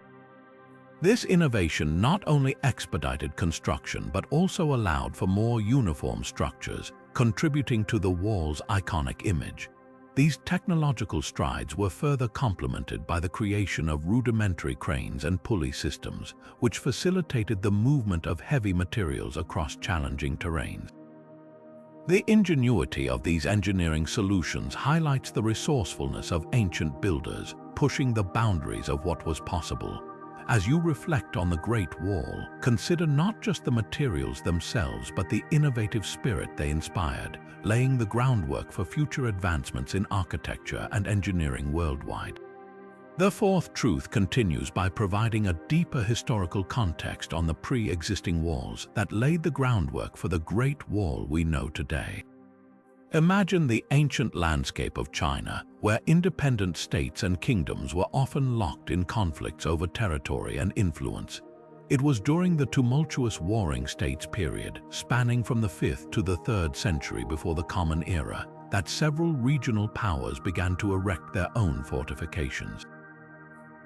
This innovation not only expedited construction but also allowed for more uniform structures, contributing to the wall's iconic image. These technological strides were further complemented by the creation of rudimentary cranes and pulley systems, which facilitated the movement of heavy materials across challenging terrains. The ingenuity of these engineering solutions highlights the resourcefulness of ancient builders, pushing the boundaries of what was possible. As you reflect on the Great Wall, consider not just the materials themselves but the innovative spirit they inspired, laying the groundwork for future advancements in architecture and engineering worldwide. The fourth truth continues by providing a deeper historical context on the pre-existing walls that laid the groundwork for the Great Wall we know today. Imagine the ancient landscape of China, where independent states and kingdoms were often locked in conflicts over territory and influence. It was during the tumultuous Warring States period, spanning from the 5th to the 3rd century before the Common Era, that several regional powers began to erect their own fortifications.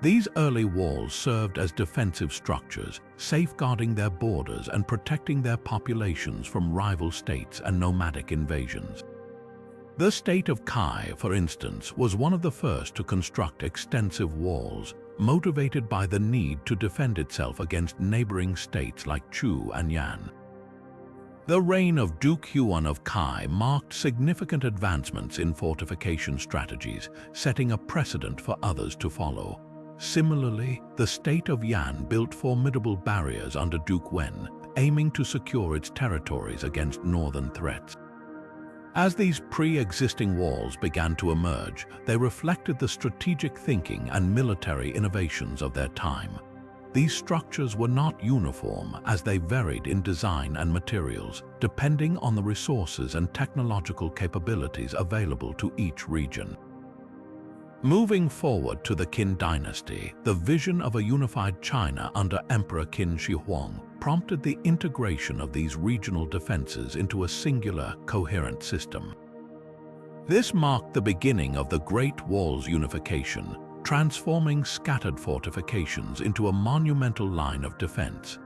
These early walls served as defensive structures, safeguarding their borders and protecting their populations from rival states and nomadic invasions. The state of Kai, for instance, was one of the first to construct extensive walls, motivated by the need to defend itself against neighboring states like Chu and Yan. The reign of Duke Huan of Kai marked significant advancements in fortification strategies, setting a precedent for others to follow. Similarly, the state of Yan built formidable barriers under Duke Wen, aiming to secure its territories against northern threats. As these pre-existing walls began to emerge, they reflected the strategic thinking and military innovations of their time. These structures were not uniform as they varied in design and materials, depending on the resources and technological capabilities available to each region. Moving forward to the Qin dynasty, the vision of a unified China under Emperor Qin Shi Huang prompted the integration of these regional defenses into a singular, coherent system. This marked the beginning of the Great Wall's unification, transforming scattered fortifications into a monumental line of defense.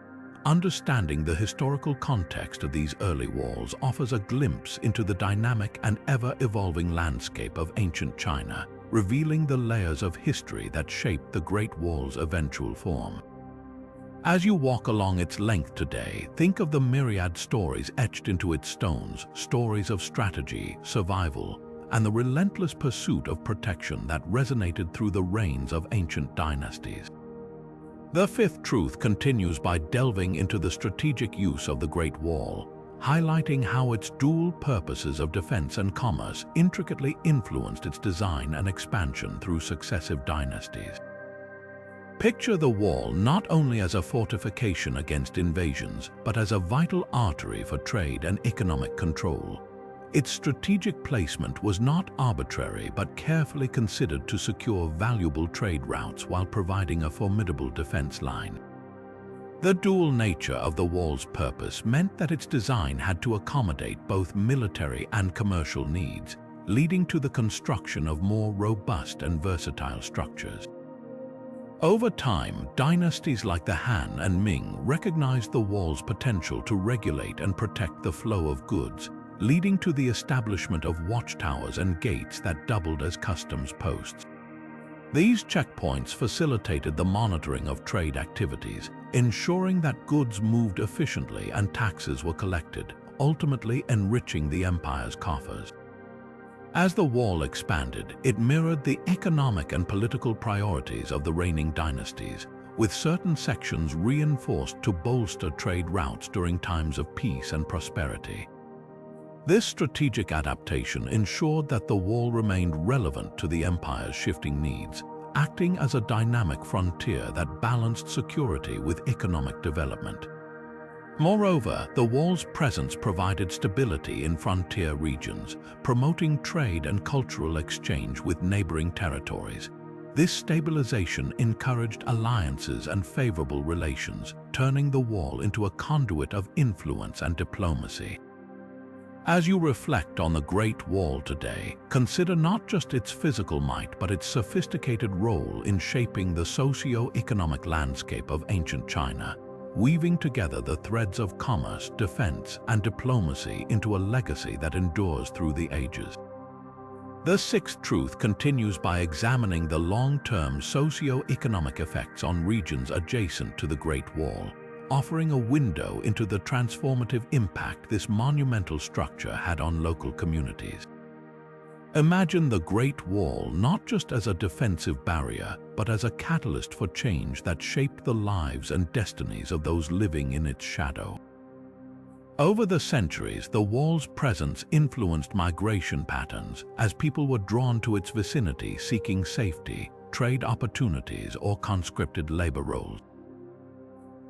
Understanding the historical context of these early walls offers a glimpse into the dynamic and ever-evolving landscape of ancient China, revealing the layers of history that shaped the Great Wall's eventual form. As you walk along its length today, think of the myriad stories etched into its stones, stories of strategy, survival, and the relentless pursuit of protection that resonated through the reigns of ancient dynasties. The fifth truth continues by delving into the strategic use of the Great Wall, highlighting how its dual purposes of defense and commerce intricately influenced its design and expansion through successive dynasties. Picture the wall not only as a fortification against invasions, but as a vital artery for trade and economic control. Its strategic placement was not arbitrary but carefully considered to secure valuable trade routes while providing a formidable defense line. The dual nature of the wall's purpose meant that its design had to accommodate both military and commercial needs, leading to the construction of more robust and versatile structures. Over time, dynasties like the Han and Ming recognized the wall's potential to regulate and protect the flow of goods, leading to the establishment of watchtowers and gates that doubled as customs posts. These checkpoints facilitated the monitoring of trade activities, ensuring that goods moved efficiently and taxes were collected, ultimately enriching the empire's coffers. As the wall expanded, it mirrored the economic and political priorities of the reigning dynasties, with certain sections reinforced to bolster trade routes during times of peace and prosperity. This strategic adaptation ensured that the wall remained relevant to the empire's shifting needs, acting as a dynamic frontier that balanced security with economic development. Moreover, the wall's presence provided stability in frontier regions, promoting trade and cultural exchange with neighboring territories. This stabilization encouraged alliances and favorable relations, turning the wall into a conduit of influence and diplomacy. As you reflect on the Great Wall today, consider not just its physical might but its sophisticated role in shaping the socio-economic landscape of ancient China, weaving together the threads of commerce, defense, and diplomacy into a legacy that endures through the ages. The sixth truth continues by examining the long-term socio-economic effects on regions adjacent to the Great Wall, offering a window into the transformative impact this monumental structure had on local communities. Imagine the Great Wall not just as a defensive barrier, but as a catalyst for change that shaped the lives and destinies of those living in its shadow. Over the centuries, the wall's presence influenced migration patterns as people were drawn to its vicinity seeking safety, trade opportunities, or conscripted labor roles.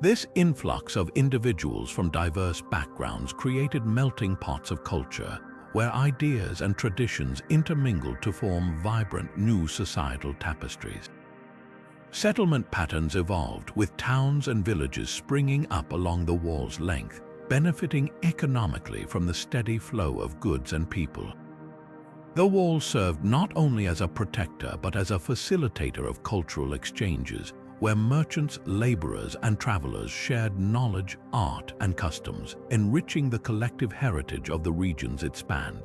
This influx of individuals from diverse backgrounds created melting pots of culture, where ideas and traditions intermingled to form vibrant new societal tapestries. Settlement patterns evolved, with towns and villages springing up along the wall's length, benefiting economically from the steady flow of goods and people. The wall served not only as a protector but as a facilitator of cultural exchanges, where merchants, laborers, and travelers shared knowledge, art, and customs, enriching the collective heritage of the regions it spanned.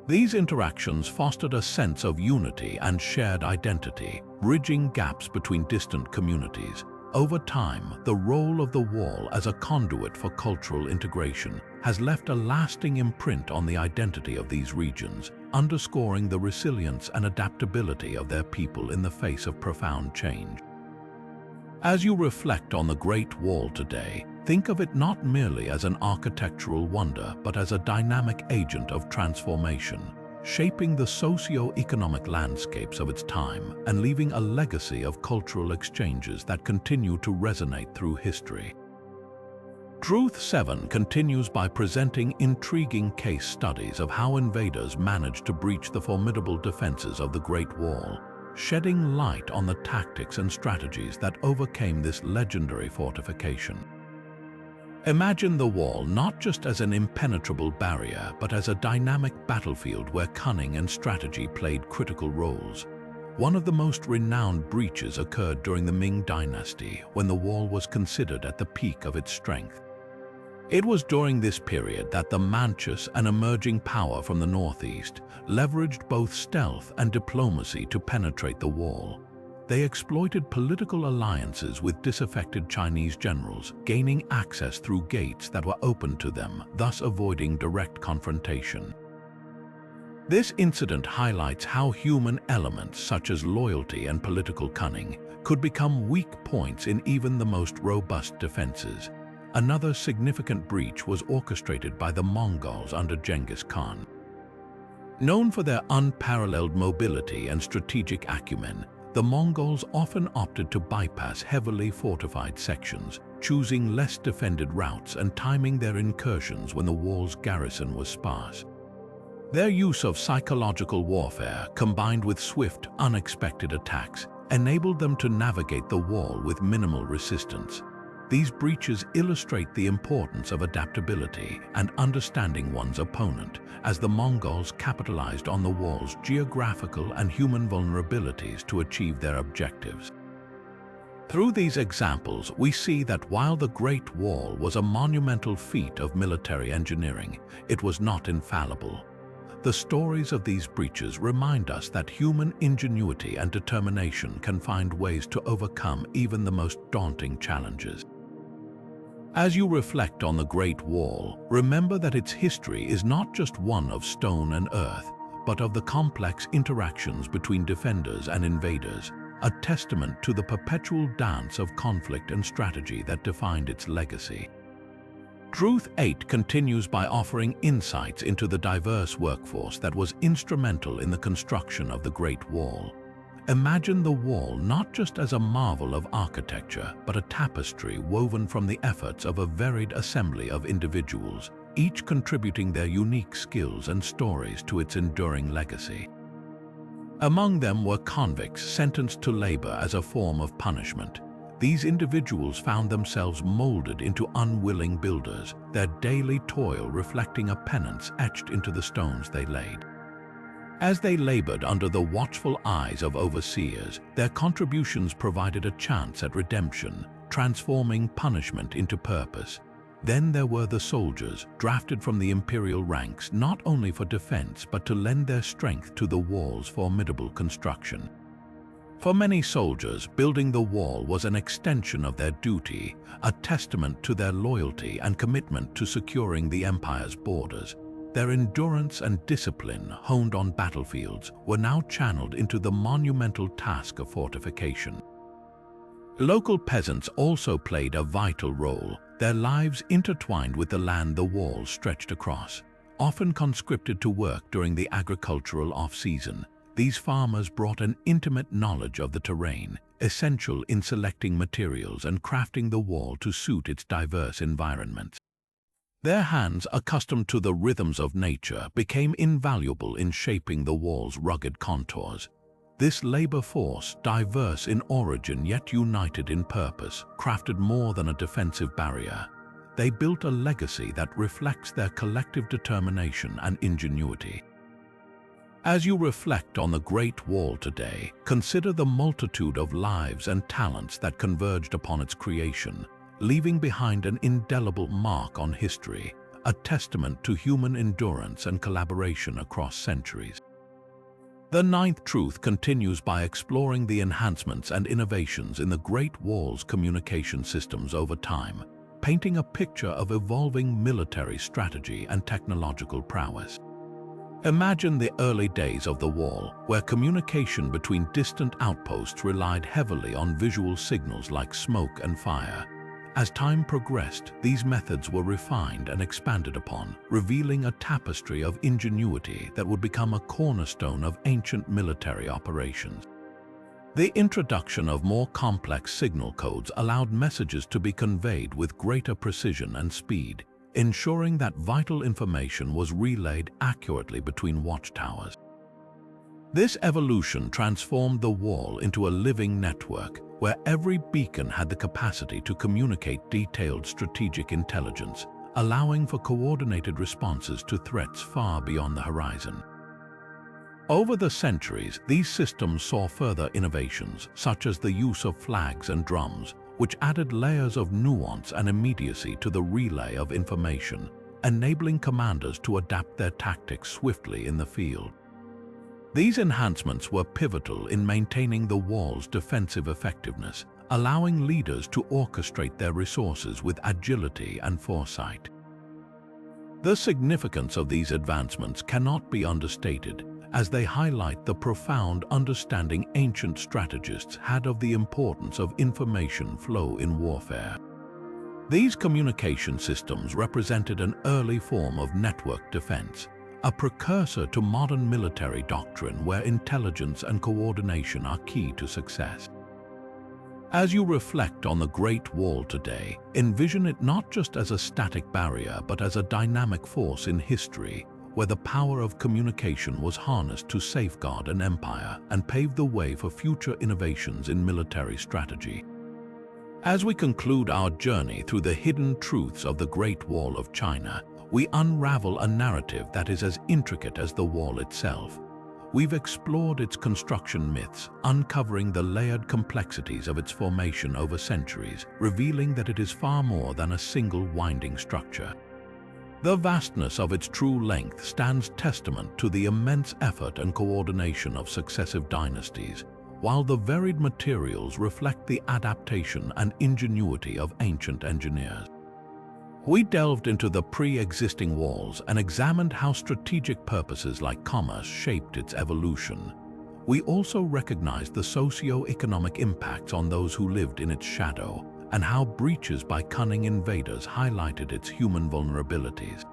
These interactions fostered a sense of unity and shared identity, bridging gaps between distant communities. Over time, the role of the wall as a conduit for cultural integration has left a lasting imprint on the identity of these regions, underscoring the resilience and adaptability of their people in the face of profound change. As you reflect on the Great Wall today, think of it not merely as an architectural wonder, but as a dynamic agent of transformation, shaping the socio-economic landscapes of its time and leaving a legacy of cultural exchanges that continue to resonate through history. Truth 7 continues by presenting intriguing case studies of how invaders managed to breach the formidable defenses of the Great Wall, shedding light on the tactics and strategies that overcame this legendary fortification. Imagine the wall not just as an impenetrable barrier, but as a dynamic battlefield where cunning and strategy played critical roles. One of the most renowned breaches occurred during the Ming Dynasty, when the wall was considered at the peak of its strength. It was during this period that the Manchus, an emerging power from the northeast, leveraged both stealth and diplomacy to penetrate the wall. They exploited political alliances with disaffected Chinese generals, gaining access through gates that were open to them, thus avoiding direct confrontation. This incident highlights how human elements such as loyalty and political cunning could become weak points in even the most robust defenses. Another significant breach was orchestrated by the Mongols under Genghis Khan. Known for their unparalleled mobility and strategic acumen, the Mongols often opted to bypass heavily fortified sections, choosing less defended routes and timing their incursions when the wall's garrison was sparse. Their use of psychological warfare, combined with swift, unexpected attacks, enabled them to navigate the wall with minimal resistance. These breaches illustrate the importance of adaptability and understanding one's opponent, as the Mongols capitalized on the wall's geographical and human vulnerabilities to achieve their objectives. Through these examples, we see that while the Great Wall was a monumental feat of military engineering, it was not infallible. The stories of these breaches remind us that human ingenuity and determination can find ways to overcome even the most daunting challenges. As you reflect on the Great Wall, remember that its history is not just one of stone and earth, but of the complex interactions between defenders and invaders, a testament to the perpetual dance of conflict and strategy that defined its legacy. Truth 8 continues by offering insights into the diverse workforce that was instrumental in the construction of the Great Wall. Imagine the wall not just as a marvel of architecture, but a tapestry woven from the efforts of a varied assembly of individuals, each contributing their unique skills and stories to its enduring legacy. Among them were convicts sentenced to labor as a form of punishment. These individuals found themselves molded into unwilling builders, their daily toil reflecting a penance etched into the stones they laid. As they labored under the watchful eyes of overseers, their contributions provided a chance at redemption, transforming punishment into purpose. Then there were the soldiers, drafted from the imperial ranks not only for defense but to lend their strength to the wall's formidable construction. For many soldiers, building the wall was an extension of their duty, a testament to their loyalty and commitment to securing the empire's borders. Their endurance and discipline, honed on battlefields, were now channeled into the monumental task of fortification. Local peasants also played a vital role, their lives intertwined with the land the wall stretched across. Often conscripted to work during the agricultural off-season, these farmers brought an intimate knowledge of the terrain, essential in selecting materials and crafting the wall to suit its diverse environments. Their hands, accustomed to the rhythms of nature, became invaluable in shaping the wall's rugged contours. This labor force, diverse in origin yet united in purpose, crafted more than a defensive barrier. They built a legacy that reflects their collective determination and ingenuity. As you reflect on the Great Wall today, consider the multitude of lives and talents that converged upon its creation, leaving behind an indelible mark on history, a testament to human endurance and collaboration across centuries. The ninth truth continues by exploring the enhancements and innovations in the Great Wall's communication systems over time, painting a picture of evolving military strategy and technological prowess. Imagine the early days of the wall, where communication between distant outposts relied heavily on visual signals like smoke and fire. As time progressed, these methods were refined and expanded upon, revealing a tapestry of ingenuity that would become a cornerstone of ancient military operations. The introduction of more complex signal codes allowed messages to be conveyed with greater precision and speed, ensuring that vital information was relayed accurately between watchtowers. This evolution transformed the wall into a living network, where every beacon had the capacity to communicate detailed strategic intelligence, allowing for coordinated responses to threats far beyond the horizon. Over the centuries, these systems saw further innovations, such as the use of flags and drums, which added layers of nuance and immediacy to the relay of information, enabling commanders to adapt their tactics swiftly in the field. These enhancements were pivotal in maintaining the wall's defensive effectiveness, allowing leaders to orchestrate their resources with agility and foresight. The significance of these advancements cannot be understated, as they highlight the profound understanding ancient strategists had of the importance of information flow in warfare. These communication systems represented an early form of network defense, a precursor to modern military doctrine where intelligence and coordination are key to success. As you reflect on the Great Wall today, envision it not just as a static barrier but as a dynamic force in history, where the power of communication was harnessed to safeguard an empire and pave the way for future innovations in military strategy. As we conclude our journey through the hidden truths of the Great Wall of China, we unravel a narrative that is as intricate as the wall itself. We've explored its construction myths, uncovering the layered complexities of its formation over centuries, revealing that it is far more than a single winding structure. The vastness of its true length stands testament to the immense effort and coordination of successive dynasties, while the varied materials reflect the adaptation and ingenuity of ancient engineers. We delved into the pre-existing walls and examined how strategic purposes like commerce shaped its evolution. We also recognized the socio-economic impacts on those who lived in its shadow, and how breaches by cunning invaders highlighted its human vulnerabilities.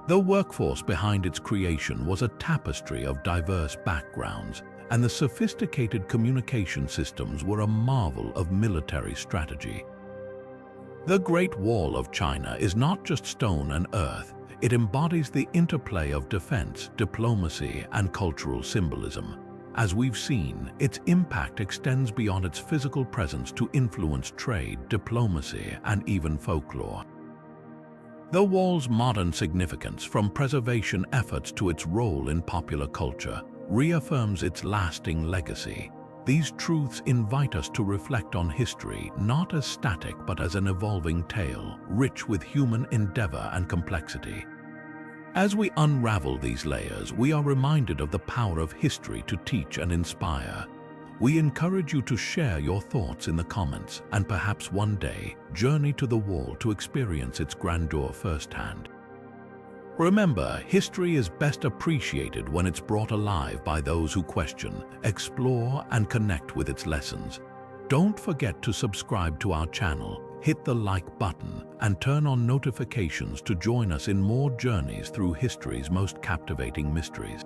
The workforce behind its creation was a tapestry of diverse backgrounds, and the sophisticated communication systems were a marvel of military strategy. The Great Wall of China is not just stone and earth, it embodies the interplay of defense, diplomacy, and cultural symbolism. As we've seen, its impact extends beyond its physical presence to influence trade, diplomacy, and even folklore. The wall's modern significance, from preservation efforts to its role in popular culture, reaffirms its lasting legacy. These truths invite us to reflect on history not as static but as an evolving tale, rich with human endeavor and complexity. As we unravel these layers, we are reminded of the power of history to teach and inspire. We encourage you to share your thoughts in the comments and perhaps one day journey to the wall to experience its grandeur firsthand. Remember, history is best appreciated when it's brought alive by those who question, explore, and connect with its lessons. Don't forget to subscribe to our channel, hit the like button, and turn on notifications to join us in more journeys through history's most captivating mysteries.